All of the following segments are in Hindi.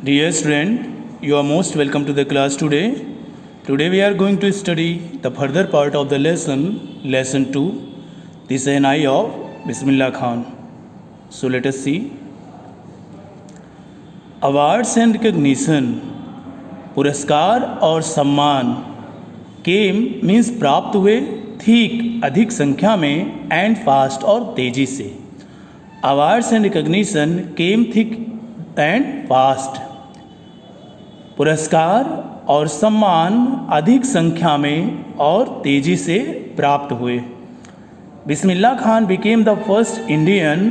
Dear student, you are most welcome to the class today. Today we are going to study the further part of the lesson 2, the Sehnai of Bismillah Khan. So let us see. Awards and recognition, पुरस्कार और सम्मान, केम मीन्स प्राप्त हुए, थिक अधिक संख्या में, एंड फास्ट और तेजी से. Awards and recognition came thick and fast. पुरस्कार और सम्मान अधिक संख्या में और तेजी से प्राप्त हुए. Bismillah Khan became the first Indian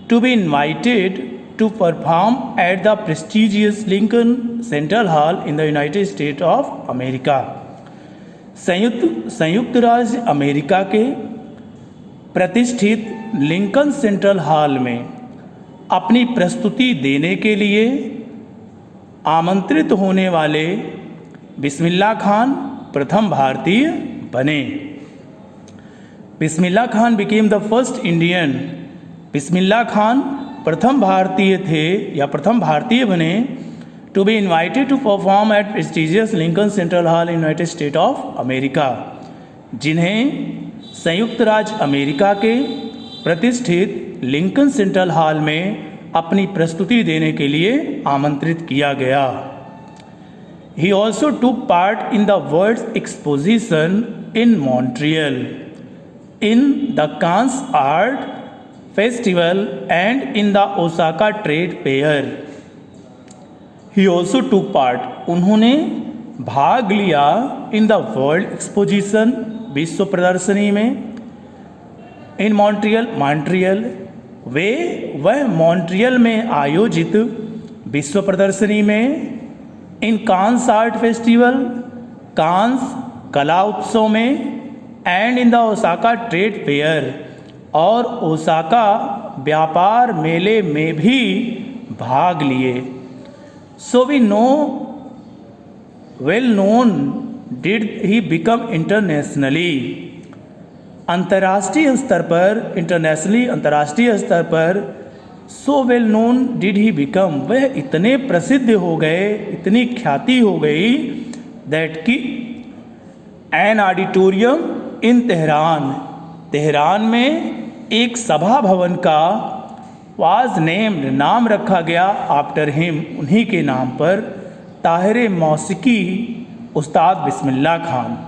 to be invited to perform at the prestigious Lincoln Central Hall in the United States of America. संयुक्त राज्य अमेरिका के प्रतिष्ठित लिंकन सेंट्रल हॉल में अपनी प्रस्तुति देने के लिए आमंत्रित होने वाले बिस्मिल्लाह खान प्रथम भारतीय बने. Bismillah Khan became the first Indian. Bismillah Khan प्रथम भारतीय थे या प्रथम भारतीय बने to be invited to perform at prestigious Lincoln Central Hall in United State of America, जिन्हें संयुक्त राज्य अमेरिका के प्रतिष्ठित लिंकन सेंट्रल हॉल में अपनी प्रस्तुति देने के लिए आमंत्रित किया गया. He also took part in the World Exposition in Montreal, in the Cannes Art Festival and in the Osaka Trade Fair. He also took part, उन्होंने भाग लिया in the World Exposition विश्व प्रदर्शनी में, in मॉन्ट्रियल वह मॉन्ट्रियल में आयोजित विश्व प्रदर्शनी में, इन कांस आर्ट फेस्टिवल कांस कला उत्सव में, and in the Osaka trade fair और ओसाका व्यापार मेले में भी भाग लिए. So we know well known did he become internationally. अंतर्राष्ट्रीय स्तर पर, अंतर्राष्ट्रीय स्तर पर so well known did he become, वह इतने प्रसिद्ध हो गए, इतनी ख्याति हो गई, दैट कि एन ऑडिटोरियम इन तेहरान में एक सभा भवन का वाज नेम्ड नाम रखा गया आफ्टर हिम, उन्हीं के नाम पर, Tahir Mausiqi Ustad Bismillah Khan.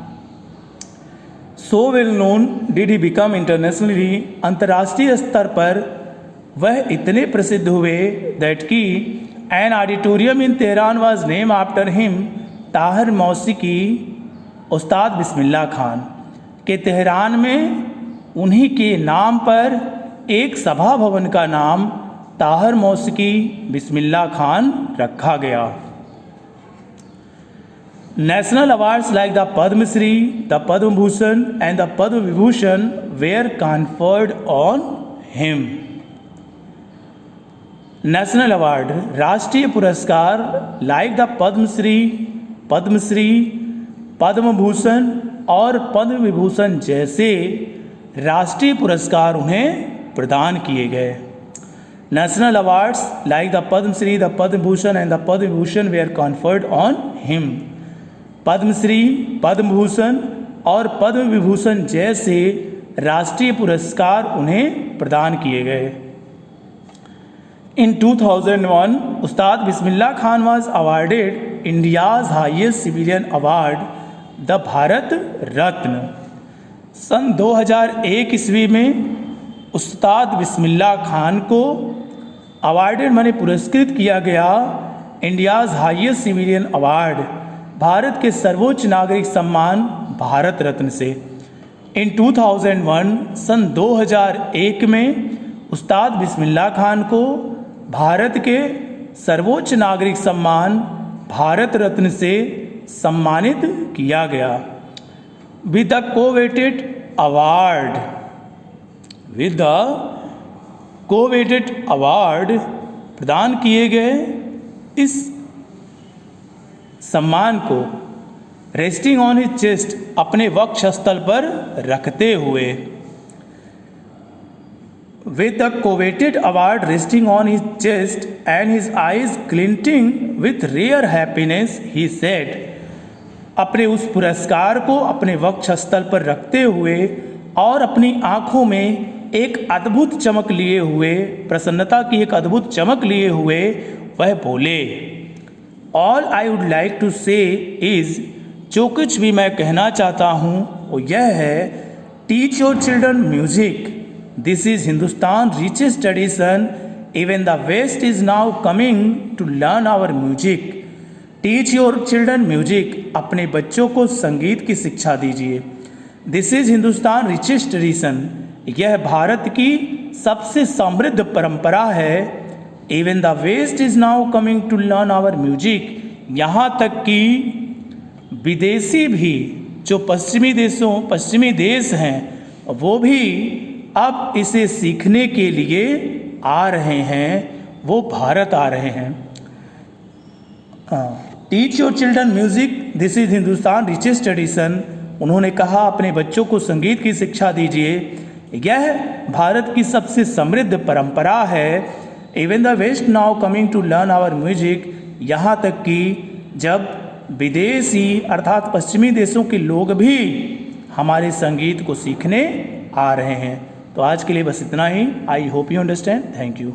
So well known did he become internationally, अंतर्राष्ट्रीय स्तर पर वह इतने प्रसिद्ध हुए, दैट कि an auditorium in Tehran was name after him, Tahir Mausiqi Ustad Bismillah Khan, के तेहरान में उन्हीं के नाम पर एक सभा भवन का नाम ताहिर मौसिकी बिस्मिल्लाह खान रखा गया. National awards like the Padma Shri, the Padma Bhushan and the Padma Vibhushan were conferred on him. National award, राष्ट्रीय पुरस्कार like the Padma Shri, Padma Bhushan और पद्म विभूषण जैसे राष्ट्रीय पुरस्कार उन्हें प्रदान किए गए. National awards like the Padma Shri, the Padma Bhushan and the Padma Vibhushan were conferred on him. Padmashri, Padma Bhushan और पद्म विभूषण जैसे राष्ट्रीय पुरस्कार उन्हें प्रदान किए गए. In 2001 Ustad Bismillah Khan was awarded India's highest civilian award, the Bharat Ratna. सन 2001 ईस्वी में उस्ताद बिस्मिल्लाह खान को अवार्डेड माने पुरस्कृत किया गया India's highest civilian award, Bharat के सर्वोच्च नागरिक सम्मान भारत रत्न से. इन 2001 सन 2001 में उस्ताद बिस्मिल्लाह खान को भारत के सर्वोच्च नागरिक सम्मान भारत रत्न से सम्मानित किया गया. विद द कोवेटेड अवार्ड प्रदान किए गए इस सम्मान को रेस्टिंग ऑन हिज चेस्ट, अपने वक्षस्थल पर रखते हुए, with the coveted award resting on his chest and his eyes glinting with rare happiness, he said, अपने उस पुरस्कार को अपने वक्षस्थल पर रखते हुए और अपनी आंखों में एक अद्भुत चमक लिए हुए, प्रसन्नता की एक अद्भुत चमक लिए हुए वह बोले, all I would like to say is, जो कुछ भी मैं कहना चाहता हूँ वो यह है, teach your children music, this is Hindustan richest tradition, even the west is now coming to learn our music. Teach your children music, अपने बच्चों को संगीत की शिक्षा दीजिए। This is Hindustan richest tradition, यह भारत की सबसे समृद्ध परंपरा है। Even the west is now coming to learn our music, यहाँ तक कि विदेशी भी जो पश्चिमी देश हैं वो भी अब इसे सीखने के लिए आ रहे हैं, वो भारत आ रहे हैं। Teach your children music, this is Hindustan richest tradition, उन्होंने कहा अपने बच्चों को संगीत की शिक्षा दीजिए, यह भारत की सबसे समृद्ध परंपरा है। Even the west now coming to learn our music, यहाँ तक कि जब विदेशी अर्थात पश्चिमी देशों के लोग भी हमारे संगीत को सीखने आ रहे हैं। तो आज के लिए बस इतना ही। I hope you understand. Thank you.